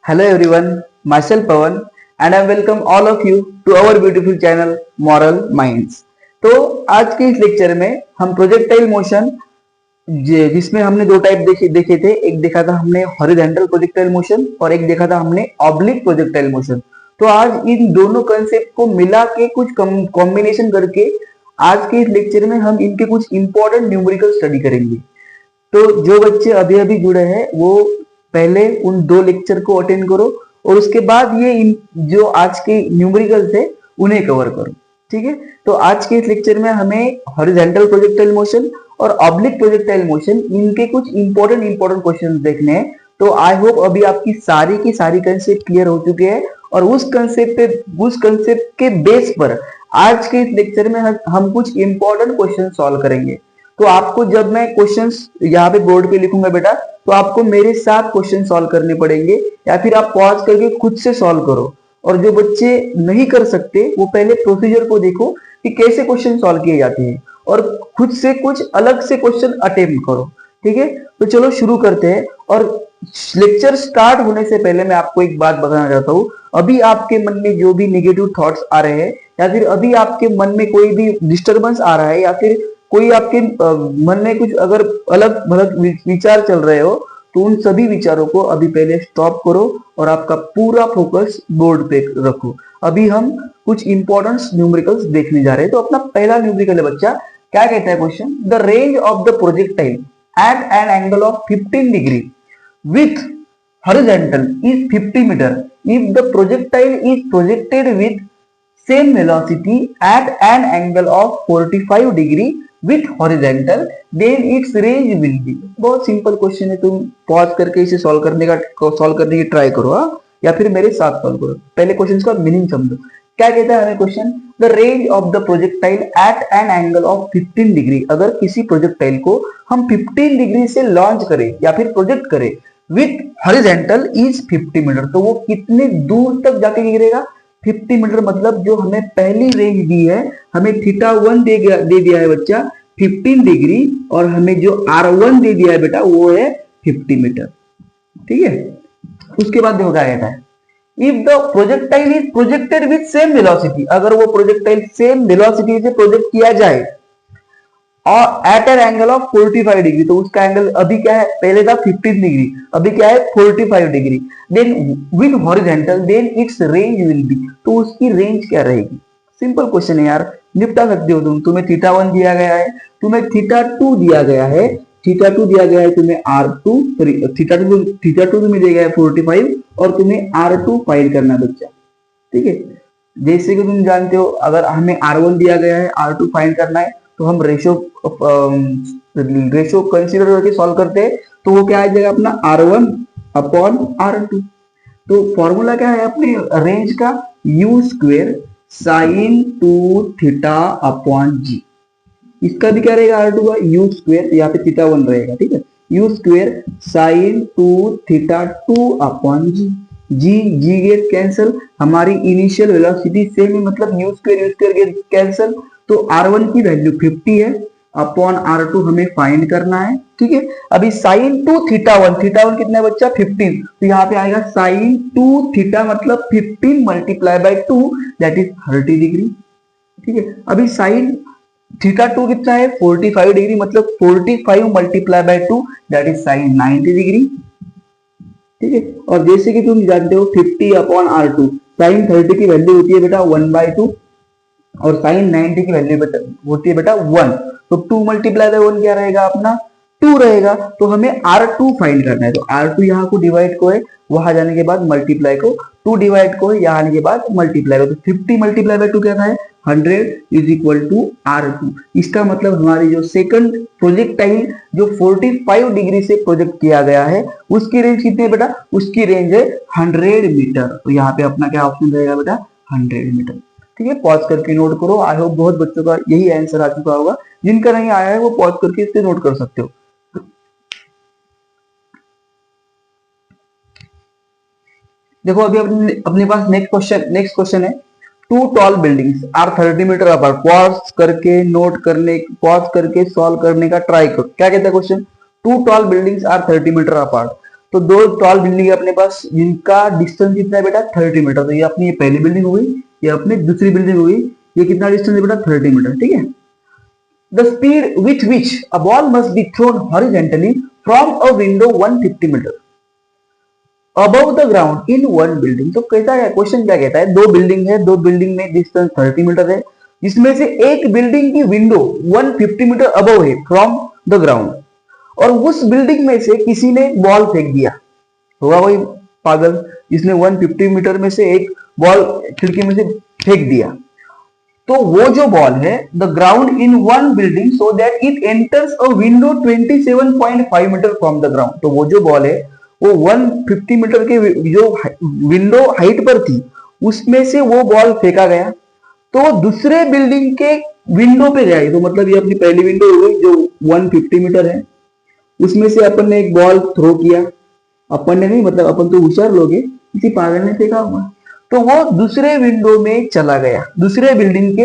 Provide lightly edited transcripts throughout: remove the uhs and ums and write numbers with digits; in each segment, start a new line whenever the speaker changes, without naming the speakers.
Hello everyone, myself Pawan and I welcome all of you to our beautiful channel Moral Minds। तो आज के इस lecture में हम प्रोजेक्टाइल मोशन जिसमें हमने दो टाइप देखे थे। एक देखा था हमने हॉरिजॉन्टल प्रोजेक्टाइल मोशन और एक देखा था हमने ऑब्लिक प्रोजेक्टाइल मोशन। तो आज इन दोनों कंसेप्ट को मिला के कुछ कॉम्बिनेशन करके आज के इस लेक्चर में हम इनके कुछ इंपॉर्टेंट न्यूमेरिकल स्टडी करेंगे। तो जो बच्चे अभी अभी जुड़े हैं वो पहले उन दो लेक्चर को अटेंड करो और उसके बाद ये जो आज के न्यूमेरिकल्स है उन्हें कवर करो। ठीक है, तो आज के इस लेक्चर में हमें हॉरिजॉन्टल प्रोजेक्टाइल मोशन और ऑब्लिक प्रोजेक्टाइल मोशन इनके कुछ इंपॉर्टेंट क्वेश्चन देखने हैं। तो आई होप अभी आपकी सारी की सारी कंसेप्ट क्लियर हो चुके हैं और उस कंसेप्ट के बेस पर आज के इस लेक्चर में हम कुछ इंपॉर्टेंट क्वेश्चन सॉल्व करेंगे। तो आपको जब मैं क्वेश्चंस यहाँ पे बोर्ड पे लिखूंगा बेटा, तो आपको मेरे साथ क्वेश्चन सॉल्व करने पड़ेंगे या फिर आप पॉज करके खुद से सॉल्व करो। और जो बच्चे नहीं कर सकते वो पहले प्रोसीजर को देखो कि कैसे क्वेश्चन सॉल्व किए जाते हैं और खुद से कुछ अलग से क्वेश्चन अटेम्प्ट करो। ठीक है, तो चलो शुरू करते हैं। और लेक्चर स्टार्ट होने से पहले मैं आपको एक बात बताना चाहता हूँ। अभी आपके मन में जो भी निगेटिव थॉट्स आ रहे हैं या फिर अभी आपके मन में कोई भी डिस्टर्बेंस आ रहा है या फिर कोई आपके मन में कुछ अगर अलग भलग विचार चल रहे हो तो उन सभी विचारों को अभी पहले स्टॉप करो और आपका पूरा फोकस बोर्ड पे रखो। अभी हम कुछ इंपॉर्टेंट न्यूमेरिकल्स देखने जा रहे हैं। तो अपना पहला न्यूमेरिकल है बच्चा, क्या कहता है question, the range of the projectile at an angle of 15 degree with horizontal is 50 metre if the projectile is projected with same velocity at an angle of 45 degree with horizontal then its range will be. बहुत simple question है, तुम pause करके इसे solve करने की try करो या फिर मेरे साथ सॉल्व करो। पहले क्वेश्चन का मीनिंग समझो। क्या कहता है हमें question, the range of the projectile at an angle of 15 degree. अगर किसी प्रोजेक्टाइल को हम 15 डिग्री से लॉन्च करें या फिर प्रोजेक्ट करें विथ हॉरिजॉन्टल इज 50 मीटर, तो वो कितने दूर तक जाके गिरेगा? 50 मीटर। मतलब जो हमें पहली रेंज दी है, हमें θ1 दे दिया है बच्चा 15 डिग्री और हमें जो r1 दे दिया है बेटा वो है 50 मीटर। ठीक है, उसके बाद देखो क्या कहता है, if the projectile is projected with same velocity. अगर वो प्रोजेक्टाइल सेम वेलोसिटी से प्रोजेक्ट किया जाए और at an angle of 45 degree, तो उसका एंगल अभी क्या है, पहले था 15 डिग्री, अभी क्या है 45 degree, then with horizontal then its range will be. तो उसकी रेंज क्या रहेगी? सिंपल क्वेश्चन है यार, निपटा सकते हो तुम। तुम्हें θ1 दिया गया है, तुम्हें θ2 दिया गया है, θ2 दिया गया है तुम्हें r2, θ2 तुम्हें दिया गया है 45 और तुम्हें r2 फाइंड करना है बच्चा। ठीक है, जैसे कि तुम जानते हो अगर हमें r1 दिया गया है, r2 फाइंड करना है, तो हम रेशो कंसीडर करके सॉल्व करते हैं। तो वो क्या आ जाएगा अपना r1 अपॉन r2। तो फॉर्मूला क्या है अपने रेंज का, u स्क्वेयर साइन 2θ अपॉन जी। इसका भी क्या रहेगा r2 का u स्क्वेयर, यहाँ पे θ1 रहेगा। ठीक है, u स्क्वेयर साइन 2θ2 अपॉन जी। जी गेट कैंसल, हमारी इनिशियल वेलोसिटी सेम है, मतलब u स्क्वेयर गेट कैंसल। तो r1 की वैल्यू 50 है अपॉन r2 हमें फाइंड करना है। ठीक है, अभी साइन 2θ1 कितना है बच्चा 15, तो यहाँ पे आएगा साइन 2θ मतलब 15 multiply by 2 that is 30 degree. ठीक है, अभी साइन θ2 कितना है 45 डिग्री, मतलब 45 multiply by 2 that is sine 90 degree. ठीक है, और जैसे कि तुम जानते हो 50 अपॉन r2, साइन 30 की वैल्यू होती है बेटा 1/2 और साइन 90 की वैल्यू होती है बेटा 1। तो 2 मल्टीप्लाई बाय 1 क्या रहेगा अपना 2 रहेगा। तो हमें r2 फाइंड करना है। तो r2 यहाँ को डिवाइड को है, वहां जाने के बाद मल्टीप्लाई को, 2 डिवाइड को है, यहाँ आने के बाद मल्टीप्लाई को। तो 50 मल्टीप्लाई बाय 2 क्या है 100 इज इक्वल टू r2। इसका मतलब हमारी जो सेकंड प्रोजेक्टाइल जो 45 डिग्री से प्रोजेक्ट किया गया है उसकी रेंज कितनी है बेटा, उसकी रेंज है 100 मीटर। तो यहाँ पे अपना क्या ऑप्शन रहेगा बेटा 100 मीटर। ठीक है, पॉज करके नोट करो। आई होप बहुत बच्चों का यही आंसर आ चुका होगा, जिनका नहीं आया है वो पॉज करके इससे नोट कर सकते हो। देखो अभी अपने पास नेक्स्ट क्वेश्चन है, two tall buildings are 30 metre apart. Pause करके नोट करने, पॉज करके सॉल्व करने का ट्राई करो। क्या कहता है question, two tall buildings are 30 metre apart. तो दो टॉल बिल्डिंग है अपने पास जिनका डिस्टेंस कितना है बेटा 30 मीटर। तो ये अपनी ये पहली बिल्डिंग हो गई, ये अपनी दूसरी बिल्डिंग हो गई। ये कितना डिस्टेंस है बेटा 30 मीटर, ठीक है। The speed with which a ball must be thrown horizontally from a window 150 metre above the ground in one building. तो कैसा है क्वेश्चन, क्या कहता है, दो बिल्डिंग है, दो बिल्डिंग में डिस्टेंस 30 मीटर है, जिसमें से एक बिल्डिंग की विंडो 150 मीटर अबव है फ्रॉम द ग्राउंड, और उस बिल्डिंग में से किसी ने बॉल फेंक दिया। होगा वही पागल जिसने 150 मीटर में से एक बॉल खिड़की में से फेंक दिया। तो वो जो बॉल है the ground in one building so that it enters a window 27.5 metre from the ground. तो वो जो बॉल है वो 150 मीटर के जो विंडो हाइट पर थी उसमें से वो बॉल फेंका गया, तो दूसरे बिल्डिंग के विंडो पे गया। तो मतलब ये अपनी पहली विंडो हो गई जो 150 मीटर है, उसमें से अपन ने एक बॉल थ्रो किया। अपन ने नहीं, मतलब अपन तो होशियार लोग हैं, किसी पागल ने फेंका हुआ, तो वो दूसरे विंडो में चला गया, दूसरे बिल्डिंग के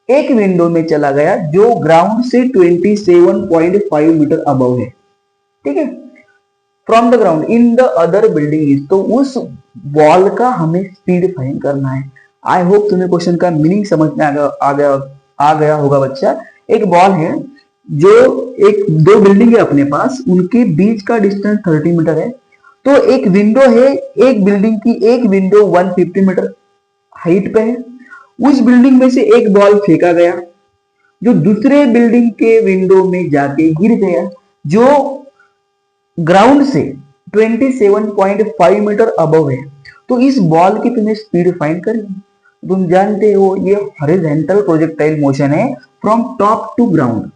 एक विंडो में चला गया जो ग्राउंड से 27.5 मीटर अबव है, ठीक है, from the ground in the other building is. तो उस बॉल का हमें स्पीड फाइंड करना है। आई होप तुम्हें क्वेश्चन का मीनिंग समझ में आ गया होगा बच्चा। एक बॉल है जो एक दो बिल्डिंग है अपने पास, उनके बीच का डिस्टेंस 30 मीटर है। तो एक विंडो है, एक बिल्डिंग की एक विंडो 150 मीटर हाइट पे है, उस बिल्डिंग में से एक बॉल फेंका गया जो दूसरे बिल्डिंग के विंडो में जाके गिर गया, जो ग्राउंड से 27.5 मीटर अबव है। तो इस बॉल की तुम्हें स्पीड फाइंड करनी। तुम जानते हो ये हॉरिजॉन्टल प्रोजेक्टाइल मोशन है फ्रॉम टॉप टू ग्राउंड।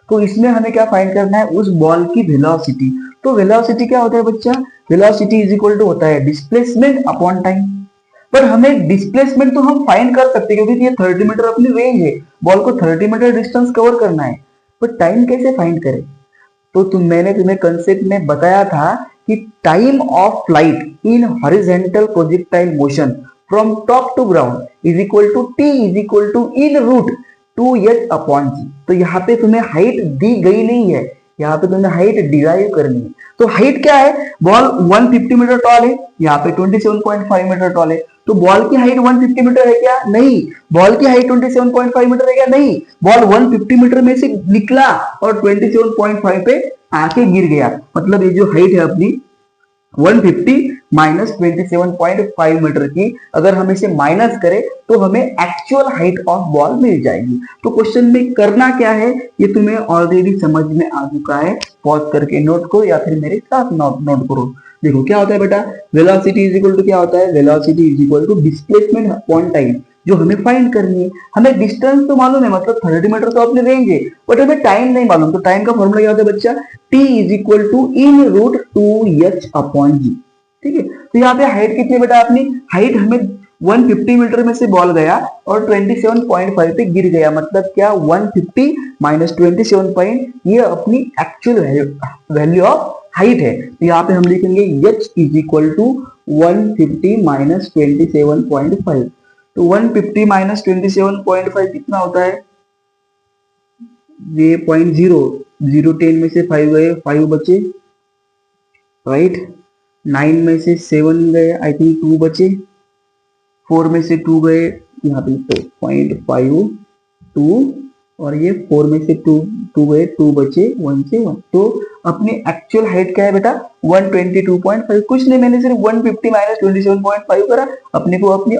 तो इसमें हमें क्या फाइंड करना है, उस बॉल की वेलोसिटी। तो वेलोसिटी क्या होता है बच्चा, वेलोसिटी इज इक्वल टू होता है डिस्प्लेसमेंट अपॉन टाइम। पर हमें डिस्प्लेसमेंट तो हम फाइंड कर सकते हैं क्योंकि ये 30 मीटर अपनी रेंज है, बॉल को 30 मीटर डिस्टेंस कवर करना है, पर टाइम कैसे फाइंड करें। तो मैंने तुम्हें कंसेप्ट में बताया था कि time of flight in horizontal projectile motion from top to ground is equal to T is equal to in root 2h upon G. तो यहाँ पे तुम्हें हाइट दी गई नहीं है, यहाँ पे तुम्हें हाइट डिराइव करनी है। तो हाइट क्या है, बॉल 150 मीटर टॉल है, यहाँ पे 27.5 मीटर टॉल है। तो बॉल की हाइट 150 मीटर है क्या, नहीं। बॉल की हाइट 27.5 मीटर है क्या, नहीं। बॉल 150 मीटर में से निकला और 27.5 पे आके गिर गया। मतलब ये जो हाइट है अपनी 150 माइनस 27.5 मीटर की, अगर हम इसे माइनस करें तो हमें एक्चुअल हाइट ऑफ बॉल मिल जाएगी। तो क्वेश्चन में करना क्या है ये तुम्हें ऑलरेडी समझ में आ चुका है। पॉज करके नोट करो या फिर मेरे साथ नोट करो। देखो क्या होता है बेटा, वेलोसिटी इज इक्वल टू क्या होता है, velocity is equal to displacement upon time, जो हमें फाइंड करनी है। हमें डिस्टेंस तो मालूम है, मतलब 30 मीटर तो अपनी रेंज है, बट हमें टाइम नहीं मालूम। तो टाइम का फॉर्मूला क्या होता है बच्चा, t is equal to in root 2h upon G, ठीक है। तो यहाँ पे हाइट कितनी बेटा, अपनी हाइट हमें 150 मीटर में से बॉल गया और 27.5 पे गिर गया, मतलब क्या 150 माइनस 27 ये अपनी एक्चुअल वैल्यू ऑफ हाइट है। तो यहाँ पे हम लिखेंगे h is equal to 150 minus 27.5। तो 150 माइनस 27.5 कितना होता है, ये 0.0 में से 5 गए, 5 बचे, राइट। 9 में से 7 गए, आई थिंक 2 बचे, 4 में से 2 गए, यहाँ पे 0.52 और ये 4 में से 2 गए, 2 बचे, 1 से 1। तो अपनी एक्चुअल हाइट क्या है बेटा 122.5। कुछ नहीं, मैंने सिर्फ 150 माइनस 27.5 करा, अपने को अपनी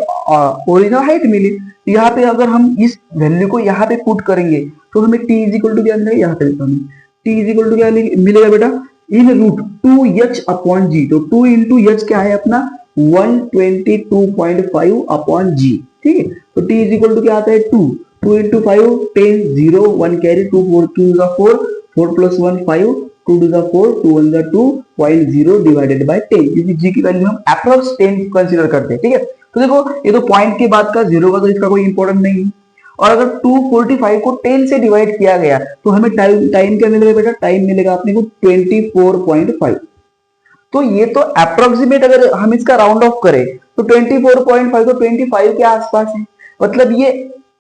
ओरिजिनल हाइट मिली। तो यहाँ पे अगर हम इस वैल्यू को यहाँ पे पुट करेंगे तो हमें t इज इक्वल टू क्या मिलेगा, यहाँ पे t इज इक्वल टू क्या मिलेगा बेटा, इन रूट 2h अपॉन जी। तो 2 इंटू एच क्या है अपना 122.5 अपॉन जी, ठीक है। तो t इज इक्वल टू क्या आता है 2 into 5 10 0 1 carry 2 4 2 4 4 plus 1 5 2 to the 4 2 1 the 2.0 divided by 10, क्योंकि जी की वैल्यू हम अप्रॉक्स 10 कंसीडर करते हैं, ठीक है। तो देखो ये तो पॉइंट के बाद का 0 का, तो इसका कोई इंपॉर्टेंट नहीं है। और अगर 245 को 10 से डिवाइड किया गया तो हमें टाइम क्या मिलेगा बेटा, टाइम मिलेगा अपने को 24.5। तो ये तो अप्रोक्सीमेट, अगर हम इसका राउंड ऑफ करें तो 24.5 तो 25 के आसपास है। मतलब ये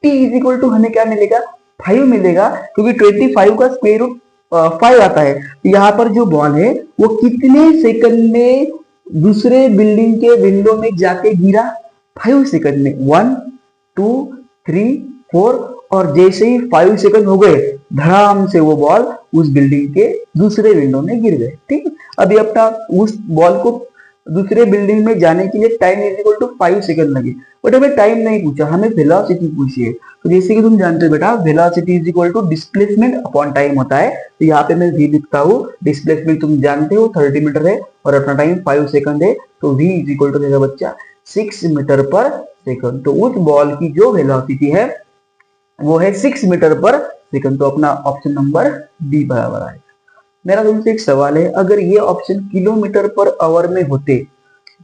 t इज इक्वल टू हमें क्या मिलेगा 5 मिलेगा, क्योंकि 25 का स्क्वायर रूट 5 आता है, तो यहाँ पर जो बॉल है वो कितने सेकंड में दूसरे बिल्डिंग के विंडो में जाके गिरा? 5 सेकंड में। 1 2 3 4, और जैसे ही 5 सेकंड हो गए, धड़ाम से वो बॉल उस बिल्डिंग के दूसरे विंडो में गिर गए। ठीक है, अभी अपना उस बॉल को दूसरे बिल्डिंग में जाने के लिए time is equal to 5 second लगे, बट हमें टाइम नहीं पूछा, हमें वेलोसिटी पूछी है। तो जैसे कि तुम जानते हो बेटा, velocity is equal to displacement upon time होता है। तो यहाँ पे मैं v लिखता हूँ, डिस्प्लेसमेंट तुम जानते हो 30 मीटर है और अपना टाइम 5 सेकंड है, तो v इज इक्वल टू देगा बच्चा 6 मीटर पर सेकंड। तो उस बॉल की जो वेलोसिटी है वो है 6 मीटर पर सेकंड। तो अपना ऑप्शन नंबर डी बराबर आएगा। मेरा तुमसे एक सवाल है, अगर ये ऑप्शन किलोमीटर पर आवर में होते,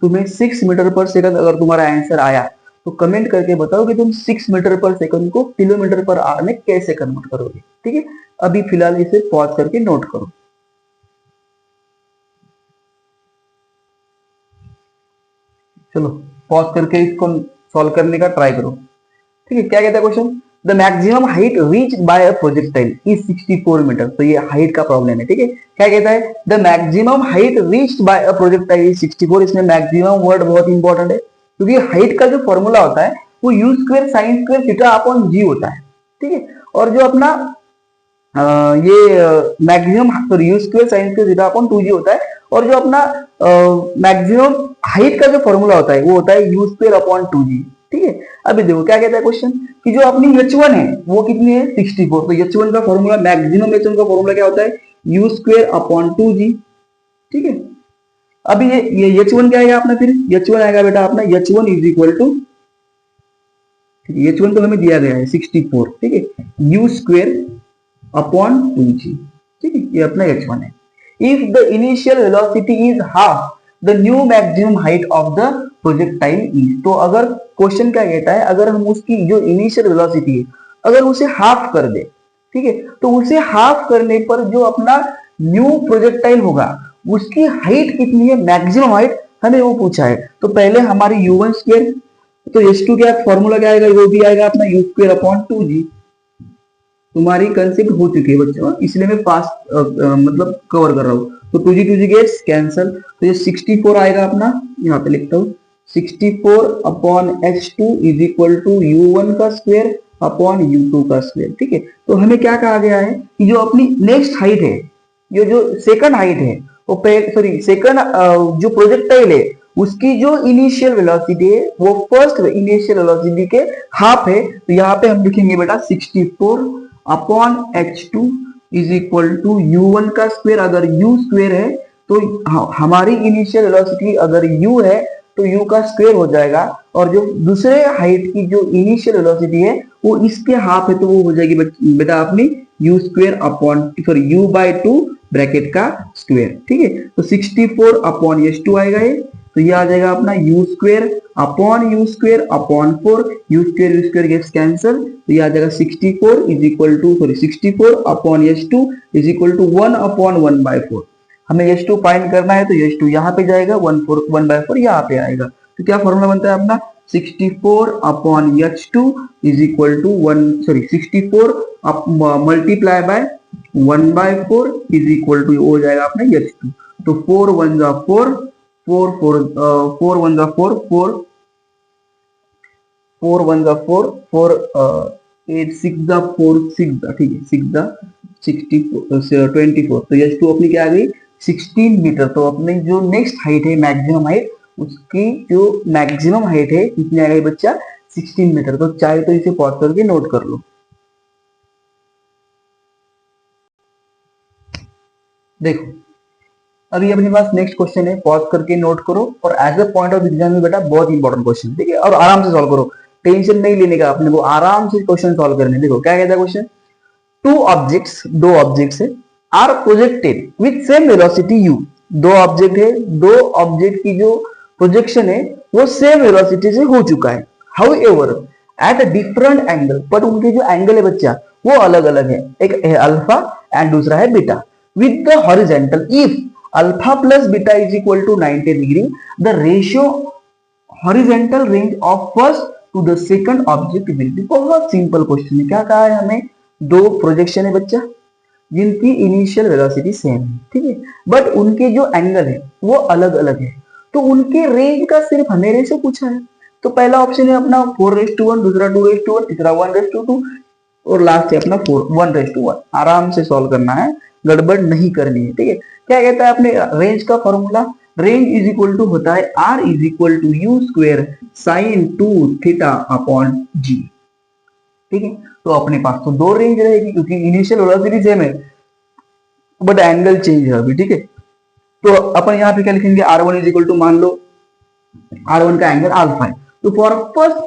तुम्हें 6 मीटर पर सेकंड अगर तुम्हारा आंसर आया, तो कमेंट करके बताओ कि तुम 6 मीटर पर सेकंड को किलोमीटर पर आवर में कैसे कन्वर्ट करोगे। ठीक है, अभी फिलहाल इसे पॉज करके नोट करो। चलो पॉज करके इसको सॉल्व करने का ट्राई करो। ठीक है, क्या कहता है question? The maximum height reach by a projectile is 64 metre. तो ये हाइट का प्रॉब्लम है। ठीक है, क्या कहता है? The maximum height reached by a projectile is 64। इसमें मैक्सिमम वर्ड बहुत इंपॉर्टेंट है, क्योंकि हाइट का जो फॉर्मूला होता है वो U square sine square theta upon G होता है। ठीक है, और जो अपना ये maximum sorry U square sine square theta upon 2g होता है, और जो अपना मैक्सिमम हाइट का जो फॉर्मूला होता है वो होता है यू स्क्वायर अपॉन 2g। ठीक है, अभी देखो क्या कहता है क्वेश्चन कि जो अपनी h1 है वो कितनी है? 64। तो h1 का फॉर्मूला, मैक्सिमम h1 का फॉर्मूला क्या होता है? U square upon 2g। ठीक है, अभी ये h1 क्या आएगा अपना? फिर h1 आएगा बेटा अपना h1 is equal to, h1 तो हमें दिया गया है 64। ठीक है, यू स्क्वायर अपॉन 2g। ठीक है, ये अपना h1 है। If the initial velocity is half the new maximum height of the projectile is. तो अगर क्वेश्चन क्या कहता है, अगर हम उसकी जो इनिशियल वेलोसिटी है अगर उसे हाफ कर दे, ठीक है, तो उसे हाफ करने पर जो अपना न्यू प्रोजेक्टाइल होगा उसकी हाइट कितनी है, मैक्सिमम हाइट, हमें वो पूछा है। तो पहले हमारी u1 स्क्वायर, तो h2 क्या फॉर्मूला क्या आएगा? वो भी आएगा अपना u स्क्वायर अपॉन 2g। तुम्हारी कंसेप्ट हो चुकी है बच्चों, इसलिए मैं फास्ट मतलब कवर कर रहा हूँ। तो 2g गेट्स कैंसल, तो ये 64 आएगा अपना, यहाँ पे लिखता हूँ 64 upon h2 is equal to u1 का स्क्वायर अपॉन u2 का स्क्वायर। ठीक है, तो हमें क्या कहा गया है कि जो अपनी नेक्स्ट हाइट है, ये जो सेकंड हाइट है वो सॉरी सेकंड जो प्रोजेक्टाइल है उसकी जो इनिशियल वेलोसिटी है वो फर्स्ट इनिशियल वेलोसिटी के हाफ है। तो यहाँ पे हम लिखेंगे बेटा 64 upon h2 is equal to u1 का स्क्वायर। अगर u स्क्वायर है तो हमारी इनिशियल वेलोसिटी अगर u है तो u का स्क्वायर हो जाएगा, और जो दूसरे हाइट की जो इनिशियल वेलोसिटी है वो इसके हाफ है, तो वो हो जाएगी बेटा अपनी u square upon sorry u by 2 bracket का स्क्वायर। ठीक है, तो 64 अपॉन h2 आएगा ये, तो ये आ जाएगा अपना u square upon 4, u square gets cancel, तो ये आ जाएगा 64 is equal to sorry 64 upon h2 is equal to 1 upon 1/4। हमें h2 फाइंड करना है, तो h2 यहाँ पे जाएगा, 1/4 यहाँ पे आएगा। तो क्या फॉर्मूला बनता है अपना? 64 upon h2 is equal to 64 multiply by 1/4 is equal to हो जाएगा अपना h2। तो 4 1 जा 4, 4 1 जा 4, 4 1 जा 4, 4 8 6 जा 4 6 जा, ठीक है 6 जा 24। तो h2 अपनी क्या आ गई? 16 मीटर। तो अपनी जो नेक्स्ट हाइट है मैक्सिमम हाइट, उसकी जो मैक्सिमम हाइट है कितनी आ गई बच्चा? 16 मीटर। तो चाहे तो इसे पॉज करके नोट कर लो। देखो अभी अपने पास नेक्स्ट क्वेश्चन है, पॉज करके नोट करो, और as a point of exam में बेटा बहुत इंपॉर्टेंट क्वेश्चन, ठीक है, और आराम से सॉल्व करो, टेंशन नहीं लेने का अपने को, आराम से क्वेश्चन सॉल्व करने। देखो क्या कहता है क्वेश्चन, दो ऑब्जेक्ट्स है are projected with same velocity u। दो ऑब्जेक्ट है, दो ऑब्जेक्ट की जो प्रोजेक्शन है वो सेम वेलोसिटी से हो चुका है, however at a different angle, but उनके जो एंगल है बच्चा वो अलग अलग है, एक है अल्फा एंड दूसरा है beta, with the horizontal if alpha plus beta is equal to 90 degree the ratio horizontal range of first to the second object will be. बहुत सिंपल क्वेश्चन है, क्या कहा है हमें? दो प्रोजेक्शन है बच्चा, जिनकी इनिशियल वेलोसिटी सेम है, ठीक है, बट उनके जो एंगल है वो अलग अलग है, तो उनके रेंज का सिर्फ हमें रेशो पूछा है। तो पहला ऑप्शन है अपना 4:1, दूसरा 2:1, तीसरा 1:2 और लास्ट है अपना 1:1। आराम से सॉल्व करना है, गड़बड़ नहीं करनी है, ठीक है। क्या कहता है अपने रेंज का formula, range is equal to होता है r is equal to you square sine 2 theta upon G, ठीक है। तो अपने पास तो दो रेंज रहेगी क्योंकि इनिशियल वेलोसिटी सेम है बट एंगल चेंज है अभी, ठीक है। तो अपन यहाँ पे क्या लिखेंगे, r1 इज इक्वल टू, मान लो r1 का एंगल अल्फा है, तो फॉर फर्स्ट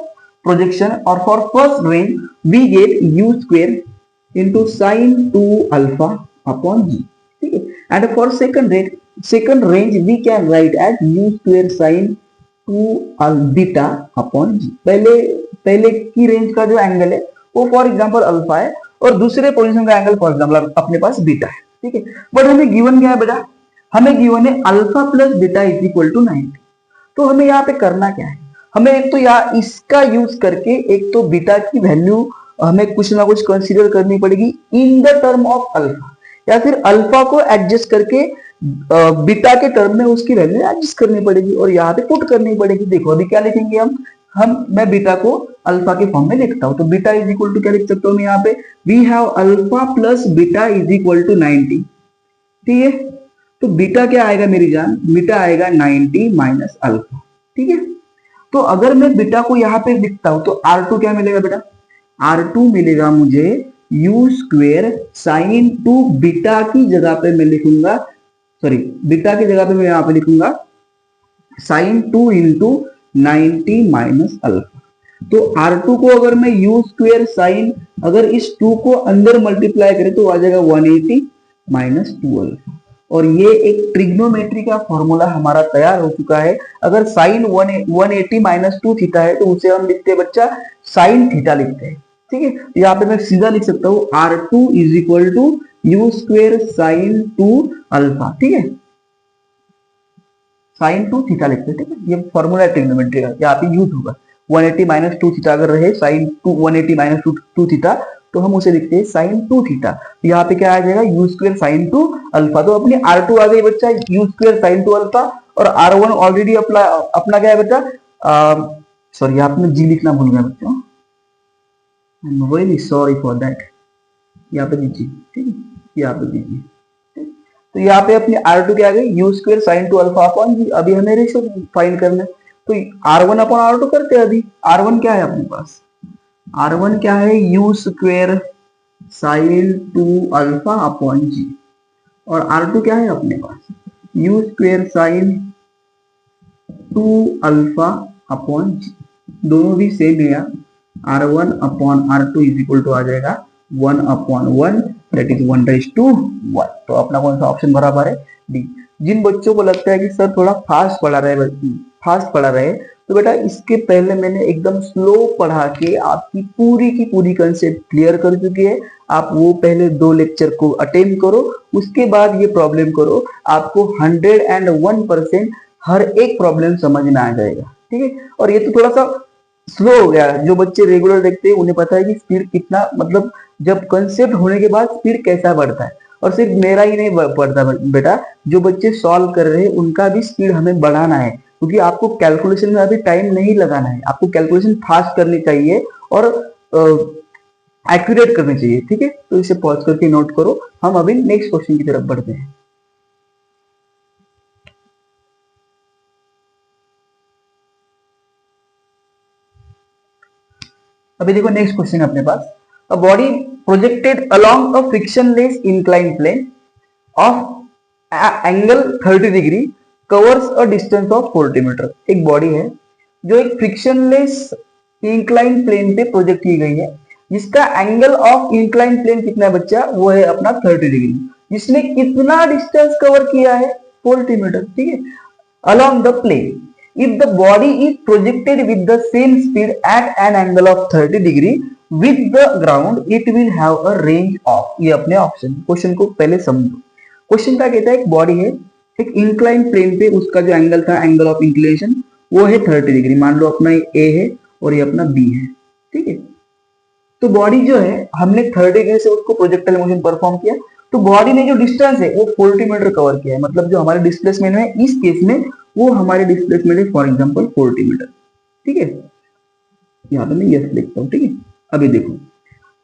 प्रोजेक्शन और for first range we get u square into sine 2 alpha upon G, ठीक है। And for second range we can write at u square sine 2 beta upon G. पहले की range का जो angle है वो for example alpha है और दूसरे पोजीशन का एंगल फॉर एग्जांपल अपने पास बीटा है, ठीक है। बट हमें गिवन क्या है बेटा, हमें गिवन है alpha plus beta is equal to 90। तो हमें यहाँ पे करना क्या है, हमें एक तो यहाँ इसका यूज करके एक तो बीटा की वैल्यू हमें कुछ ना कुछ कंसीडर करनी पड़ेगी in the term of alpha, या फिर अल्फा को एडजस्ट करके बीटा के टर्म में उसकी वैल्यू एडजस्ट करनी पड़ेगी और यहाँ पे पुट करनी पड़ेगी। देखो अभी क्या लिखेंगे मैं बीटा को अल्फा के फॉर्म में लिखता हूं, तो बीटा इज इक्वल टू क्या लिख सकता हूं मैं यहाँ पे, we have alpha plus beta is equal to 90, ठीक है। तो बीटा क्या आएगा मेरी जान, बीटा आएगा 90 माइनस अल्फा, ठीक है। तो अगर मैं बीटा को यहाँ पे लिखता हूं तो R2 क्या मिलेगा बेटा, R2 मिलेगा मुझे u स्क्वेयर साइन 2 बीटा की जगह पे मैं लिखूंगा, सॉरी बीटा की जगह पे मैं यहाँ पे लिखूंगा साइन 2 इंटू 90 माइनस अल्फा। तो R2 को अगर मैं u स्क्वेयर साइन, अगर इस 2 को अंदर मल्टीप्लाई करें तो आ जाएगा 180 माइनस 2 अल्फा। और ये एक ट्रिग्नोमेट्री का फॉर्मूला हमारा तैयार हो चुका है। अगर साइन 180 माइनस 2 थीटा है तो उसे हम लिखते हैं बच्चा साइन थीटा लिखते हैं, ठीक है। यहाँ पे मैं सीधा लिख सकता हूँ R2 is equal to you square sine 2 alpha, ठीक है, साइन 2 थीटा लिखते हैं, ठीक है। ये फॉर्मूला ट्रिग्नोमेट्री का यहाँ पे यूज होगा। 180 माइनस 2 थीटा अगर रहे साइन 180 माइनस 2 थीटा तो हम उसे लिखते हैं साइन 2 थीटा। यहाँ पे क्या आ जाएगा यू स्क्वेयर साइन 2 अल्फा। तो अपनी R2 आ गई बच्चा यू स्क्वेयर साइन 2 अल्फा और R1 ऑलरेडी अपना क्या है बच्चा, सॉरी यहाँ पे मैं जी लिखना भूल गया बच्चा, I am very sorry for that. यहाँ पे जी, ठीक है, यहाँ पे जी। तो यहाँ पे अपनी R2 क्या आ गई U square sine 2 alpha upon G. अभी हमें रेशियो फाइंड करना है तो R1 अपॉन R2 करते हैं। अभी R1 क्या है अपने पास, R1 क्या है U square sine 2 alpha upon G और R2 क्या है अपने पास U square sine 2 alpha upon G. दोनों भी सेम है, R1 upon R2 is equal to आ जाएगा 1 अपॉन 1 दैट इज 1:1। तो अपना कौन सा ऑप्शन बराबर है, डी। जिन बच्चों को लगता है कि सर थोड़ा फास्ट पढ़ा रहे तो बेटा इसके पहले मैंने एकदम स्लो पढ़ा के आपकी पूरी की पूरी कंसेप्ट क्लियर कर चुकी है। आप वो पहले 2 लेक्चर को अटेंड करो, उसके बाद ये प्रॉब्लम करो, आपको 101% हर एक प्रॉब्लम समझ में आ जाएगा, ठीक है। और ये तो थोड़ा सा स्लो हो गया, जो बच्चे रेगुलर देखते हैं उन्हें पता है कि स्पीड कितना, मतलब जब कंसेप्ट होने के बाद स्पीड कैसा बढ़ता है। और सिर्फ मेरा ही नहीं बढ़ता बेटा, जो बच्चे सॉल्व कर रहे हैं उनका भी स्पीड हमें बढ़ाना है, क्योंकि आपको कैलकुलेशन में अभी टाइम नहीं लगाना है, आपको कैलकुलेशन फास्ट करनी चाहिए और एक्यूरेट करनी चाहिए, ठीक है। तो इसे पॉज करके नोट करो। हम अभी नेक्स्ट क्वेश्चन की तरफ बढ़ते हैं। अभी देखो नेक्स्ट क्वेश्चन अपने पास, a body projected along a frictionless incline plane of angle 30 degree covers a distance of 40 metre. एक बॉडी है जो एक फ्रिक्शनलेस इंक्लाइन प्लेन पे प्रोजेक्ट की गई है, जिसका एंगल ऑफ इंक्लाइन प्लेन कितना है बच्चा, वो है अपना 30 डिग्री। जिसने कितना डिस्टेंस कवर किया है 40 मीटर, ठीक है, along the plane. If the body is projected with the same speed at an angle of 30 degree with the ground, it will have a range of, ये अपने ऑप्शन, क्वेश्चन को पहले समझो। Question क्या कहता है, एक बॉडी है एक इंक्लाइन प्लेन पे, उसका जो एंगल था एंगल ऑफ इंक्लिनेशन वो है 30 डिग्री। मान लो अपना ए है और ये अपना बी है, ठीक है। तो बॉडी जो है हमने 30 डिग्री से उसको प्रोजेक्टाइल मोशन परफॉर्म किया, तो बॉडी ने जो डिस्टेंस है वो 40 मीटर कवर किया है, मतलब जो हमारे डिस्प्लेसमेंट है इस केस में वो हमारे डिस्प्लेसमेंट है फॉर एग्जांपल 40 मीटर। ठीक है, यहाँ पे मैं यस लिखता हूँ। ठीक है, अभी देखो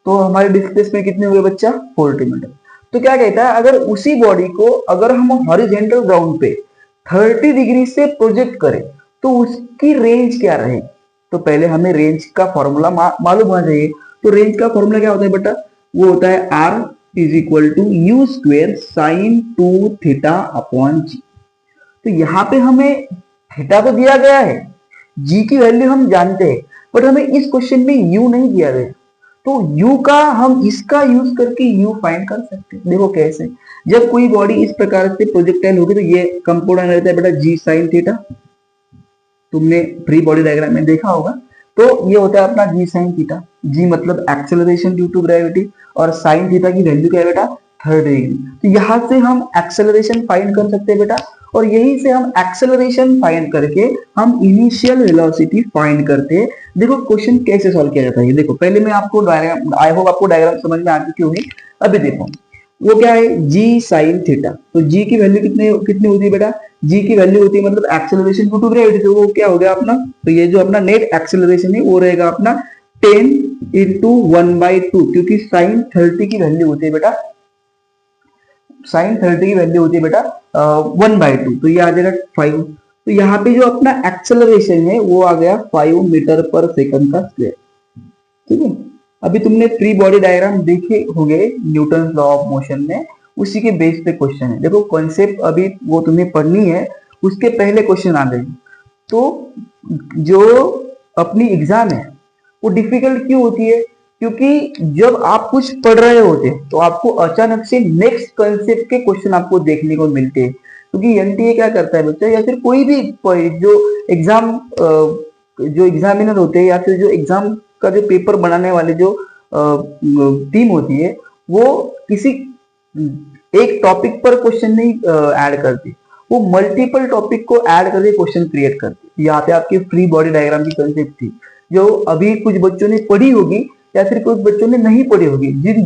तो हमारे डिस्प्लेसमेंट कितने हुए बच्चा 40 मीटर। तो क्या कहता है, अगर उसी बॉडी को अगर हम हॉरिजॉन्टल ग्राउंड पे 30 डिग्री से प्रोजेक्ट करें तो उसकी रेंज क्या रहेगी। तो पहले हमें रेंज का फॉर्मूला मालूम होना चाहिए। तो रेंज का फॉर्मूला क्या होता है बेटा, वो होता है R is equal to you square sine 2 theta upon G. तो यहाँ पे हमें थीटा तो दिया गया है, जी की वैल्यू हम जानते हैं, बट हमें इस क्वेश्चन में यू नहीं दिया गया। तो u का हम इसका यूज करके u फाइंड कर सकते हैं। देखो कैसे, जब कोई बॉडी इस प्रकार से प्रोजेक्टाइल होगी तो ये कंपोनेंट रहता है बेटा g साइन थीटा, तुमने फ्री बॉडी डायग्राम में देखा होगा। तो ये होता है अपना g साइन थीटा, g मतलब एक्सेलरेशन ड्यू टू ग्रेविटी और साइन थीटा की वैल्यू क्या है बेटा 30 डिग्री। तो यहां से हम एक्सेलरेशन फाइंड कर सकते हैं बेटा, और यहीं से हम एक्सेलरेशन फाइंड करके हम इनिशियल वेलोसिटी फाइंड करते हैं। देखो क्वेश्चन कैसे सॉल्व किया जाता है, देखो पहले मैं आपको डायग्राम, आई होप आपको डायग्राम समझ में आ चुकी होगी। अभी देखो वो क्या है g साइन थीटा, तो g की वैल्यू कितने कितनी होती है बेटा, g की वैल्यू होती है मतलब एक्सेलरेशन ड्यू टू ग्रेविटी, तो वो क्या हो गया अपना, तो ये जो अपना नेट एक्सेलरेशन है वो रहेगा अपना 10 इंटू 1/2, क्योंकि साइन 30 की वैल्यू होती है बेटा, साइन 30 की वैल्यू होती है बेटा 1/2, तो ये आ जाएगा 5। तो यहाँ पे जो अपना एक्सेलरेशन है वो आ गया 5 मीटर पर सेकंड का स्क्वायर। ठीक है, अभी तुमने फ्री बॉडी डायग्राम देखे होंगे न्यूटन लॉ ऑफ मोशन में, उसी के बेस पे क्वेश्चन है। देखो कॉन्सेप्ट अभी वो तुम्हें पढ़नी है, उसके पहले क्वेश्चन आ गए। तो जो अपनी एग्जाम है वो डिफिकल्ट क्यों होती है, क्योंकि जब आप कुछ पढ़ रहे होते हैं तो आपको अचानक से नेक्स्ट कॉन्सेप्ट के क्वेश्चन आपको देखने को मिलते हैं। क्योंकि एनटीए क्या करता है बच्चा, या फिर कोई भी जो एग्जाम जो एग्जामिनर होते हैं या फिर जो एग्जाम का जो पेपर बनाने वाले जो टीम होती है, वो किसी एक टॉपिक पर क्वेश्चन नहीं ऐड करती, वो मल्टीपल टॉपिक को ऐड करके क्वेश्चन क्रिएट करती। यहाँ पे आपकी फ्री बॉडी डायग्राम की कंसेप्ट थी, जो अभी कुछ बच्चों ने पढ़ी होगी या फिर कुछ बच्चों ने नहीं पढ़ी होगी। जिन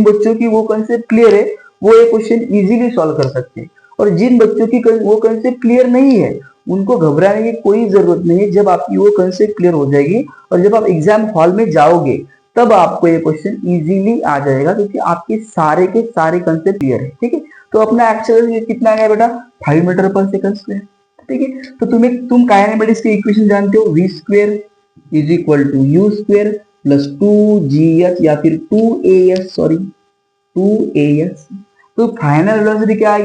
बच्चों की वो कंसेप्ट क्लियर है वो ये क्वेश्चन इजीली सॉल्व कर सकते हैं, और जिन बच्चों की वो कंसेप्ट क्लियर नहीं है उनको घबराने की कोई जरूरत नहीं है। जब आपकी वो कंसेप्ट क्लियर हो जाएगी और जब आप एग्जाम हॉल में जाओगे तब आपको ये क्वेश्चन इजीली आ जाएगा, क्योंकि आपके सारे के सारे कंसेप्ट क्लियर है। ठीक है, तो अपना एक्सेलरेशन कितना आ गया बेटा 5 मीटर पर सेकंड स्क्वायर। ठीक है, तो तुम काइनेमेटिक्स की इक्वेशन जानते हो, v square is equal to u square plus 2gh या फिर 2as, सॉरी 2as। तो फाइनल वेलोसिटी क्या आ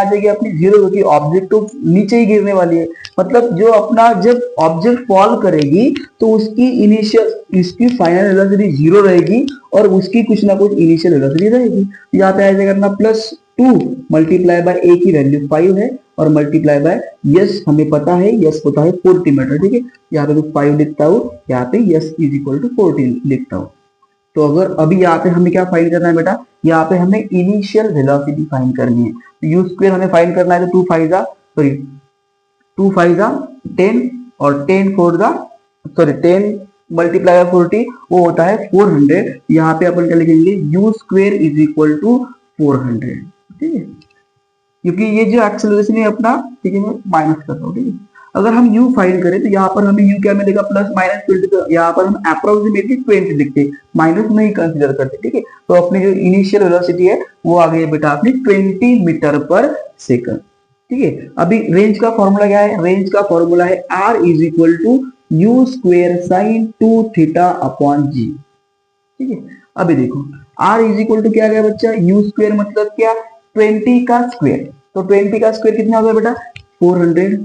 जाएगी अपनी 0, क्योंकि ऑब्जेक्ट तो नीचे ही गिरने वाली है। मतलब जो अपना जब ऑब्जेक्ट फॉल करेगी तो उसकी इनिशियल इसकी फाइनल वेलोसिटी 0 रहेगी और उसकी कुछ ना कुछ इनिशियल वेलोसिटी रहेगी। यहाँ पे आ जाएगा अपना प्लस 2 मल्टीप्लाई बाय a की वैल्यू 5 है और मल्टीप्लाई बाय यस हमें पता है, यस होता है 40 मीटर। ठीक है, यहाँ पे 5 लिखता हूँ, यहाँ पे यस इज इक्वल टू 40 लिखता हूँ। तो अगर अभी यहाँ पे हमें क्या फाइंड करना है बेटा, यहाँ पे हमें इनिशियल वेलोसिटी फाइंड करनी है। तो यू स्क्वायर हमें फाइंड करना है, तो 2 5 जा 10 और 10 मल्टीप्लाई बाय 40 वो होता है 400। यहाँ पे अपन क्या लिखेंगे, u square is equal to 400। ठीक है, क्योंकि ये जो एक्सेलरेशन है अपना, ठीक है मैं माइनस कर रहा हूँ। ठीक है, अगर हम u फाइंड करें तो यहाँ पर हमें u क्या मिलेगा प्लस माइनस 20, तो यहाँ पर हम अप्रोक्सीमेटली 20 लिखते, माइनस नहीं कंसीडर करते। ठीक है, तो अपनी जो इनिशियल वेलोसिटी है वो आ गई बेटा अपनी 20 मीटर पर सेकंड। ठीक है, अभी रेंज का फॉर्मूला क्या है, रेंज का फॉर्मूला है r is equal to you square sine 2 theta upon G. ठीक है, अभी देखो r इज इक्वल टू क्या गया बच्चा, यू स्क्वेयर मतलब क्या 20 का स्क्वायर, तो 20 का स्क्वायर कितना हो गया बेटा 400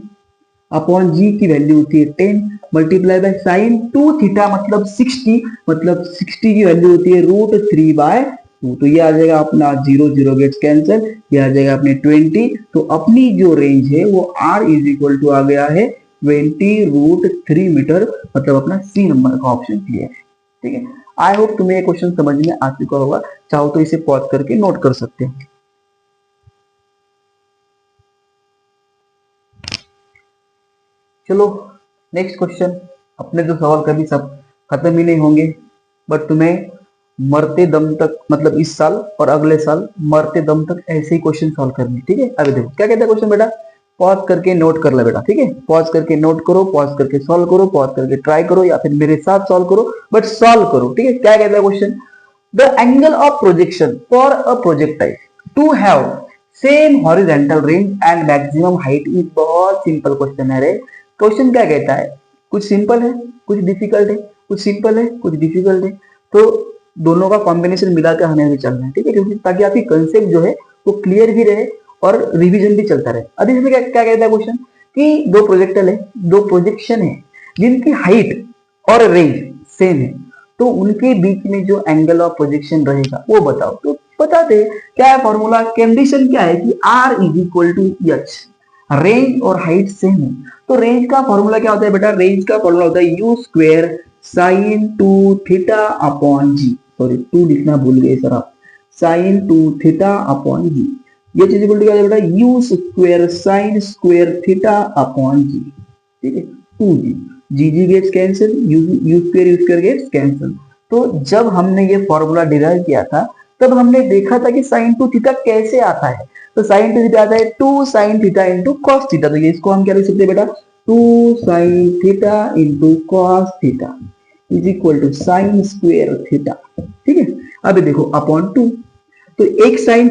अपॉन जी की वैल्यू होती है 10 मल्टीप्लाई बाय साइन 2 थीटा मतलब 60, मतलब 60 की वैल्यू होती है √3/2। तो ये आ जाएगा अपना 0 0 गेट्स कैंसिल, ये आ जाएगा अपने 20। तो अपनी जो रेंज है वो r इज इक्वल टू आ गया है 20√3 मीटर, मतलब अपना सी नंबर का ऑप्शन क्लियर है। ठीक है, आई होप तुम्हें ये क्वेश्चन समझ में आ चुका होगा, चाहो तो इसे पॉज करके नोट कर सकते हैं। चलो नेक्स्ट क्वेश्चन, अपने तो सवाल कभी सब खत्म ही नहीं होंगे, बट तुम्हें मरते दम तक, मतलब इस साल और अगले साल मरते दम तक ऐसे ही क्वेश्चन सॉल्व करने, ठीक है। अभी देखो क्या कहता है क्वेश्चन बेटा, पॉज करके नोट कर ले बेटा, ठीक है। पॉज करके नोट करो, पॉज करके सॉल्व करो, पॉज करके ट्राई करो या फिर मेरे साथ सॉल्व करो, बट सॉल्व करो, ठीक है। क्या कहता है question, the angle of projection for a projectile to have same horizontal range and maximum height is. बहुत सिंपल क्वेश्चन है रे। क्वेश्चन क्या कहता है, कुछ सिंपल है कुछ डिफिकल्ट है, कुछ सिंपल है कुछ डिफिकल्ट है, तो दोनों का कॉम्बिनेशन मिलाकर हमें भी चलना है, ठीक है, क्योंकि ताकि आपकी कंसेप्ट जो है वो क्लियर भी रहे और रिवीजन भी चलता रहे। अब इसमें क्या कहता है क्वेश्चन कि दो प्रोजेक्टल है, दो प्रोजेक्शन है जिनकी हाइट और रेंज सेम है, तो उनके बीच में जो एंगल ऑफ प्रोजेक्शन रहेगा वो बताओ। तो बता दे क्या है फॉर्मूला, कंडीशन क्या है कि r is equal to h, range और हाइट सेम है। तो रेंज का फॉर्मूला क्या होता है बेटा, रेंज का फॉर्मूला होता है u square sine 2 theta upon g, sorry 2 लिखना भूल गए सर आप, साइन 2 थीटा अपॉन जी। ये चीज इक्वल टू क्या है बेटा, you square sine square theta upon G, ठीक है, 2g, G gets cancel, U square gets cancel. तो जब हमने ये फॉर्मूला डिराइव किया था तब हमने देखा था कि साइन 2 थीटा कैसे आता है। तो साइन 2 थीटा आता है 2 sine theta into cos theta, तो ये इसको हम क्या लिख सकते हैं बेटा, 2 sine theta into cos theta is equal to sine square theta, ठीक है। अभी देखो अपॉन 2, तो एक साइन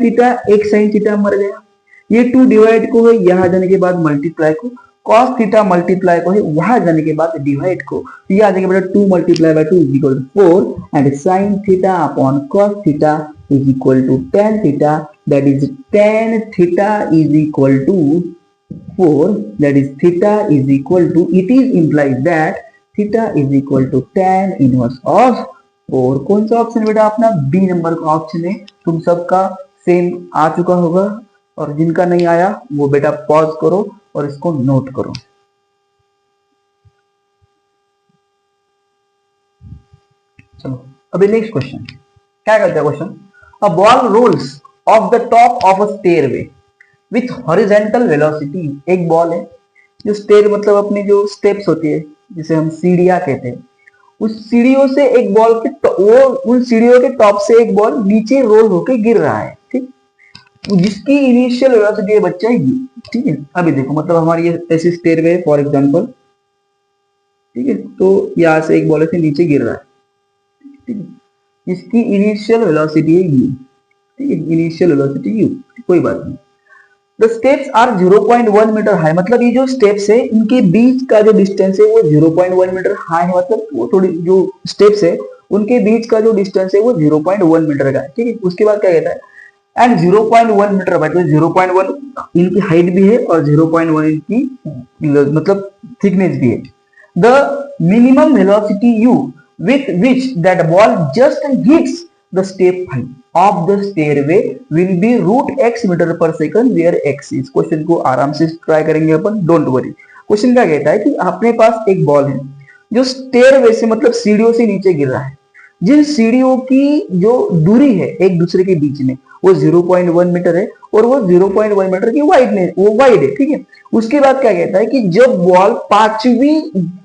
थीटा मर गया, ये 2 डिवाइड को है यहाँ जाने के बाद मल्टीप्लाई को, cos थीटा मल्टीप्लाई को है वहां जाने के बाद डिवाइड को, तो ये आ जाएगा बेटा 2 multiply by 2 is equal to 4 and sin theta upon cos theta is equal to tan theta, that is tan theta is equal to 4, that is theta is equal to, it is implies that theta is equal to tan inverse of 4। कौन सा option बेटा अपना, B number का option है। तुम सबका same आ चुका होगा और जिनका नहीं आया वो बेटा पॉज करो और इसको नोट करो। चलो अभी नेक्स्ट क्वेश्चन क्या करता है question, a ball rolls off the top of a stairway with horizontal velocity. एक बॉल है जो स्टेयर मतलब अपनी जो स्टेप्स होती है जिसे हम सीढ़ियां कहते हैं, उस सीढ़ियों से एक बॉल के वो उन सीढ़ियों के टॉप से एक बॉल नीचे रोल होके गिर रहा है, ठीक, जिसकी इनिशियल वेलोसिटी है बच्चा यू, ठीक है। अभी देखो मतलब हमारी ये ऐसी स्टेयरवे है फॉर एग्जांपल, ठीक है, तो यहाँ से एक बॉल से नीचे गिर रहा है, ठीक है, इसकी इनिशियल वेलोसिटी है यू, ठीक है, इनिशियल वेलोसिटी यू, कोई बात नहीं। The steps are 0.1 metre high, मतलब ये जो स्टेप्स है इनके बीच का जो डिस्टेंस है वो 0.1 मीटर हाई है, मतलब वो थोड़ी जो स्टेप्स है उनके बीच का जो डिस्टेंस है वो 0.1 मीटर का है, ठीक है। उसके बाद क्या कहता है एंड 0.1 मीटर बाय, तो 0.1 इनकी हाइट भी है और 0.1 इनकी मतलब थिकनेस भी है। The minimum velocity u with which that ball just hits the step 5 of the stairway will be root x meter per second where x is। Question को आराम से ट्राई करेंगे अपन, डोंट वरी। क्वेश्चन क्या कहता है कि अपने पास एक बॉल है जो स्टेयरवे से मतलब सीढ़ियों से नीचे गिर रहा है, जिन सीढ़ियों की जो दूरी है एक दूसरे के बीच में वो 0.1 मीटर है और वो 0.1 मीटर की वाइड है, ठीक है। उसके बाद क्या कहता है कि जब बॉल 5वीं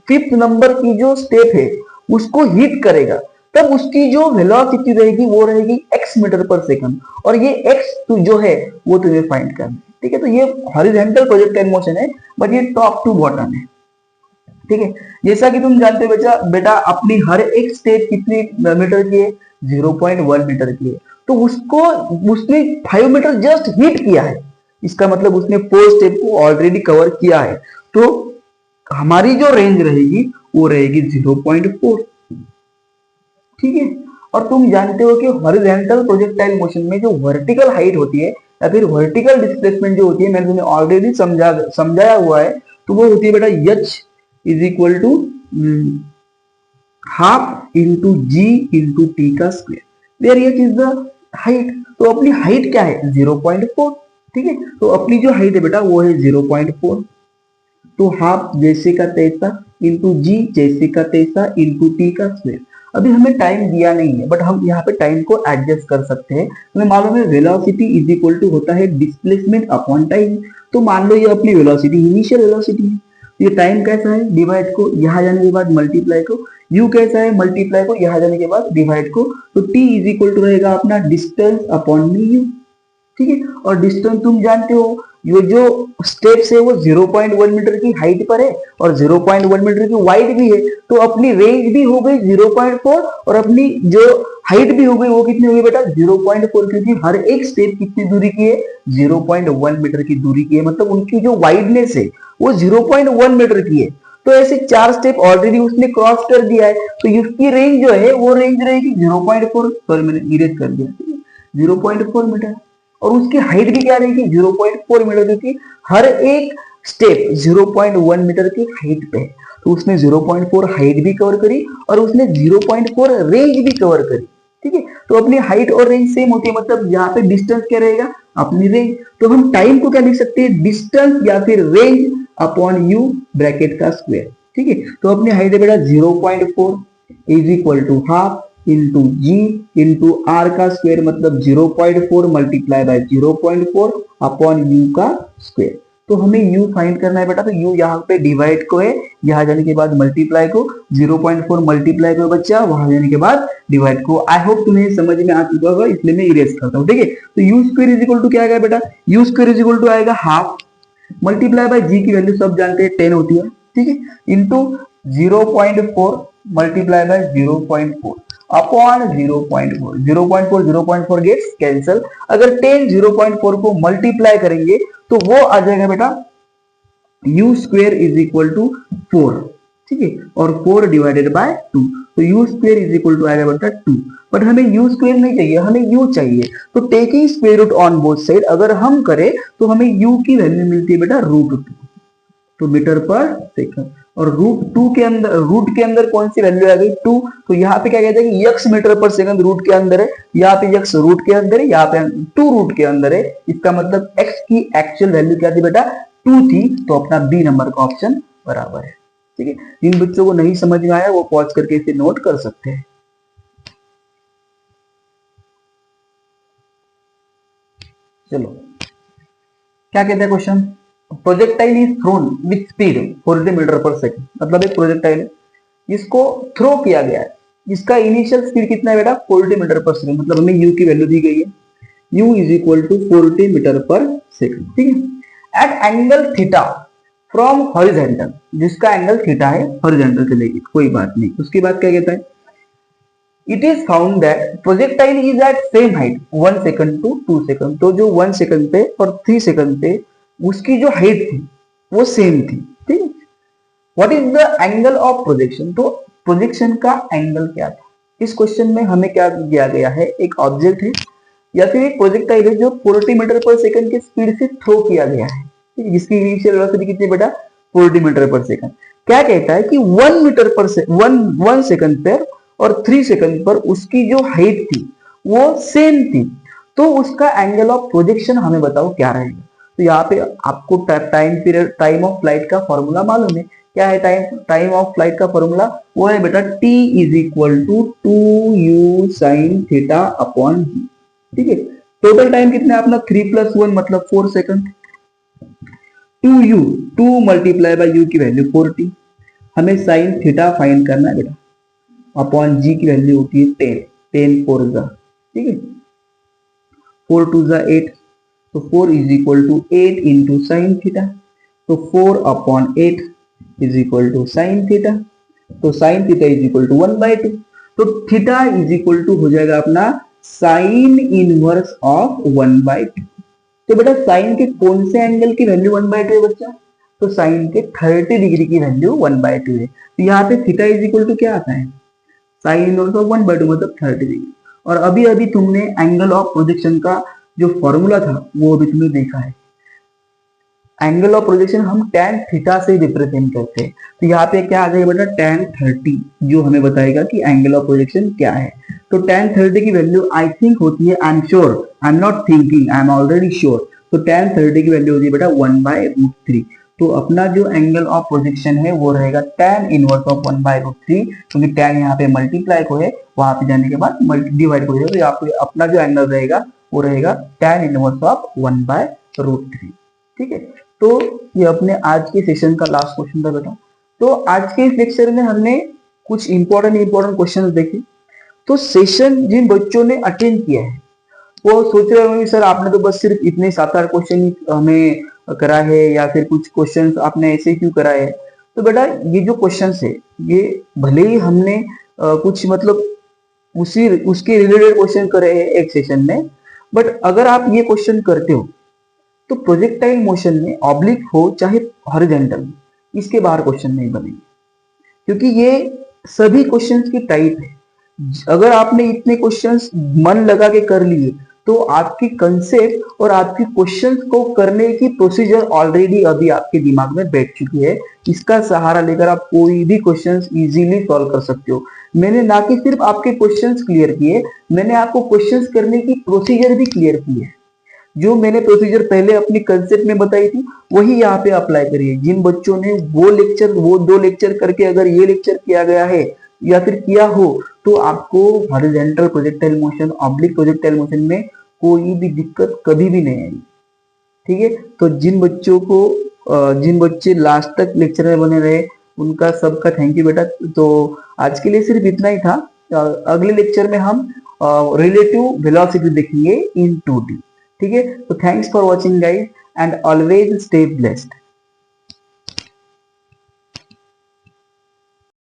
5th नंबर की जो स्टेप है उसको हिट करेगा तब उसकी जो वेलोसिटी रहेगी वो रहेगी x मीटर पर सेकंड, और ये x जो है वो तुम्हें फाइंड करना है, ठीक है। तो ये हॉरिजॉन्टल प्रोजेक्टाइल मोशन है बट ये टॉप टू बॉटम है, ठीक है। जैसा कि तुम जानते हो बेटा अपनी हर एक स्टेप कितनी मीटर की है, 0.1 मीटर की है, तो उसको उसने 5 मीटर जस्ट हिट किया है, इसका मतलब उसने 4 स्टेप को ऑलरेडी कवर किया है, तो हमारी जो रेंज रहेगी वो रहेगी 0.4, ठीक है। और तुम जानते हो कि हॉरिजॉन्टल प्रोजेक्टाइल मोशन में जो वर्टिकल हाइट होती है या फिर वर्टिकल डिस्प्लेसमेंट जो होती है मैंने तुम्हें ऑलरेडी समझाया हुआ है, तो वो होती है बेटा h is equal to half into ji into T का square, where H is the height. तो अपनी हाइट क्या है 0.4, ठीक है। तो अपनी जो हाइट है बेटा वो है 0.4, तो हाफ जैसे का तैसा इंटू जी जैसे का तैसा इंटू टी का स्क्वायर। अभी हमें टाइम दिया नहीं है बट हम यहाँ पे टाइम को एडजस्ट कर सकते हैं। हमें मालूम है वेलोसिटी इज इक्वल टू होता है डिस्प्लेसमेंट अपॉन टाइम, तो मान लो ये अपनी वेलोसिटी इनिशियल वेलोसिटी है, ये टाइम कैसा है डिवाइड को यहाँ जाने के बाद मल्टीप्लाई को, u कैसा है, मल्टीप्लाई को यहाँ जाने के बाद डिवाइड को, तो t इज इक्वल टू रहेगा अपना डिस्टेंस अपॉन में u, ठीक है। और डिस्टेंस तुम जानते हो, ये जो स्टेप्स है वो 0.1 मीटर की हाइट पर है और 0.1 मीटर की वाइड भी है, तो अपनी रेंज भी हो गई 0.4 और अपनी जो हाइट भी हो गई वो कितनी हो गई बेटा 0.4, क्योंकि हर एक स्टेप कितनी दूरी की है 0.1 मीटर की दूरी की है, मतलब उनकी जो वाइडनेस है वो 0.1 मीटर की है। तो ऐसे 4 स्टेप ऑलरेडी उसने क्रॉस कर दिया है, तो उसकी रेंज जो है वो रेंज रहेगी 0.4, सॉरी मैंने इरेज कर दिया, 0.4 मीटर। और उसकी हाइट भी क्या रहेगी 0.4 मीटर, क्योंकि हर एक स्टेप 0.1 मीटर की हाइट पे है, तो उसने 0.4 हाइट भी कवर करी और उसने 0.4 रेंज भी कवर करी, ठीक है। तो अपनी हाइट और रेंज सेम होती है, मतलब यहाँ पे डिस्टेंस क्या रहेगा अपनी रेंज, तो हम टाइम को क्या लिख सकते हैं डिस्टेंस या फिर रेंज अपॉन यू ब्रैकेट का स्क्वायर, ठीक है। तो अपनी हाइट है बेटा 0.4 is equal to half into ji into r का स्क्वायर, मतलब 0.4 मल्टीप्लाई बाय 0.4 अपॉन यू का स्क्वायर। तो हमें u फाइंड करना है बेटा, तो u यहाँ पे डिवाइड को है, यहाँ जाने के बाद मल्टीप्लाई को, 0.4 मल्टीप्लाई को बच्चा वहां जाने के बाद डिवाइड को। आई होप तुम्हें समझ में आ चुका होगा, इसलिए मैं इरेज करता हूँ, ठीक है। तो u square is equal to क्या आएगा बेटा, you square is equal to आएगा हाफ मल्टीप्लाई बाय जी की वैल्यू सब जानते हैं 10 होती है, ठीक है, into 0.4 multiply by 0.4 upon 0.4, 0.4 gets cancel. अगर 10 0.4 को मल्टीप्लाई करेंगे तो वो आ जाएगा बेटा u square is equal to 4, ठीक है, और 4 डिवाइडेड बाय 2, तो u square is equal to आएगा बेटा 2। बट हमें u स्क्वेयर नहीं चाहिए, हमें u चाहिए, तो taking square root on both side अगर हम करें तो हमें u की वैल्यू मिलती है बेटा √2, तो मीटर पर सेकंड। और रूट के अंदर कौन सी वैल्यू आ गई 2, तो यहाँ पे क्या कहते हैं कि x metre per second root के अंदर है, यहाँ पे x रूट के अंदर है, यहाँ पे 2 रूट के अंदर है, इसका मतलब x की एक्चुअल वैल्यू क्या थी बेटा 2 थी, तो अपना बी नंबर का ऑप्शन बराबर है, ठीक है। जिन बच्चों को नहीं समझ में आया वो पॉज करके इसे नोट कर सकते हैं। चलो क्या कहते हैं question, projectile is thrown with speed 40 metre per second, मतलब एक प्रोजेक्टाइल है जिसको थ्रो किया गया है, जिसका इनिशियल स्पीड कितना है बेटा 40 मीटर पर सेकंड, मतलब हमें u की वैल्यू दी गई है, u is equal to 40 metre per second, ठीक है। At angle theta from horizontal, जिसका एंगल थीटा है हॉरिजॉन्टल से लेके, कोई बात नहीं। उसके बाद क्या कहता है, it is found that projectile is at same height 1 second to 2 second, तो जो 1 सेकंड पे और 3 सेकंड पे उसकी जो हाइट थी वो सेम थी, ठीक है। What is the angle of projection, तो प्रोजेक्शन का एंगल क्या था। इस क्वेश्चन में हमें क्या दिया गया है, एक ऑब्जेक्ट है या फिर एक प्रोजेक्टाइल है जो 40 मीटर पर सेकंड की स्पीड से थ्रो किया गया है, ठीक है, जिसकी इनिशियल वेलोसिटी कितनी बेटा 40 मीटर पर सेकंड। क्या कहता है कि 1 मीटर पर से 1 सेकंड पर और 3 सेकंड पर उसकी जो हाइट थी वो सेम थी, तो उसका एंगल ऑफ प्रोजेक्शन हमें बताओ क्या रहेगा। तो यहाँ पे आपको टाइम ऑफ फ्लाइट का फॉर्मूला मालूम है, क्या है टाइम ऑफ फ्लाइट का फॉर्मूला, वो है बेटा t is equal to 2u sine theta upon G, ठीक है। टोटल टाइम कितना है अपना 3 + 1 मतलब 4 second, 2u 2 multiply bye u की वैल्यू 40, हमें साइन थीटा फाइंड करना है बेटा, अपॉन जी की वैल्यू होती है 10 4 जा, ठीक है, 4 2 जा 8, तो 4 is equal to 8 into sine theta, तो 4 upon 8 is equal to sine theta, तो sine theta is equal to 1/2, तो थीटा इज इक्वल टू हो जाएगा अपना साइन इनवर्स ऑफ 1/2। तो बेटा साइन के कौन से एंगल की वैल्यू 1/2 है बच्चा, तो साइन के 30 डिग्री की वैल्यू 1/2 है, तो यहाँ पे थीटा इज इक्वल टू क्या आता है साइन इनवर्स ऑफ 1/2 मतलब 30 डिग्री। और अभी अभी तुमने एंगल ऑफ प्रोजेक्शन का जो फॉर्मूला था वो अभी तुमने देखा है, एंगल ऑफ प्रोजेक्शन हम tan थीटा से रिप्रेजेंट करते हैं, तो यहाँ पे क्या आ जाएगा बेटा tan 30, जो हमें बताएगा कि एंगल ऑफ प्रोजेक्शन क्या है। तो tan 30 की वैल्यू आई थिंक होती है, I am sure, I am not thinking, I am already sure, तो tan 30 की वैल्यू होती है बेटा 1/√3, तो अपना जो एंगल ऑफ प्रोजेक्शन है वो रहेगा tan इनवर्स ऑफ 1/√3, क्योंकि tan यहाँ पे मल्टीप्लाई को है, वहां पे जाने के बाद डिवाइड हो जाएगा, तो यहाँ पे अपना जो एंगल रहेगा वो रहेगा tan इनवर्स ऑफ 1/√3, ठीक है। तो ये अपने आज के सेशन का लास्ट क्वेश्चन था बेटा। तो आज के इस लेक्चर में हमने कुछ इंपॉर्टेंट क्वेश्चंस देखें। तो सेशन जिन बच्चों ने अटेंड किया है वो सोच रहे होंगे सर आपने तो बस सिर्फ इतने 7-8 क्वेश्चन हमें करा है या फिर कुछ क्वेश्चंस आपने ऐसे क्यों कराए है। तो बेटा ये जो क्वेश्चंस है ये भले ही हमने कुछ मतलब उसी उसके रिलेटेड क्वेश्चन करे हैं एक सेशन में, बट अगर आप ये क्वेश्चन करते हो तो प्रोजेक्टाइल मोशन में ऑब्लिक हो चाहे हॉरिजॉन्टल इसके बाहर क्वेश्चन नहीं बनेंगे, क्योंकि ये सभी क्वेश्चंस की टाइप है। अगर आपने इतने क्वेश्चंस मन लगा के कर लिए तो आपकी कंसेप्ट और आपकी क्वेश्चंस को करने की प्रोसीजर ऑलरेडी अभी आपके दिमाग में बैठ चुकी है। इसका सहारा लेकर आप कोई भी क्वेश्चंस इजीली सॉल्व कर सकते हो। मैंने ना कि सिर्फ आपके क्वेश्चंस क्लियर किए, मैंने आपको क्वेश्चंस करने की प्रोसीजर भी क्लियर की है। जो मैंने प्रोसीजर पहले अपनी कंसेप्ट में बताई थी वही यहाँ पे अप्लाई करिए। जिन बच्चों ने वो 2 लेक्चर करके अगर ये लेक्चर किया गया है या फिर किया हो तो आपको horizontal projectile motion oblique projectile motion में कोई भी दिक्कत कभी भी नहीं आएगी। ठीक है, तो जिन बच्चे लास्ट तक लेक्चर में बने रहे उनका सबका थैंक यू बेटा। तो आज के लिए सिर्फ इतना ही था। अगले लेक्चर में हम रिलेटिव वेलोसिटी देखेंगे इन 2D। ठीक है, तो thanks for watching guys and always stay blessed.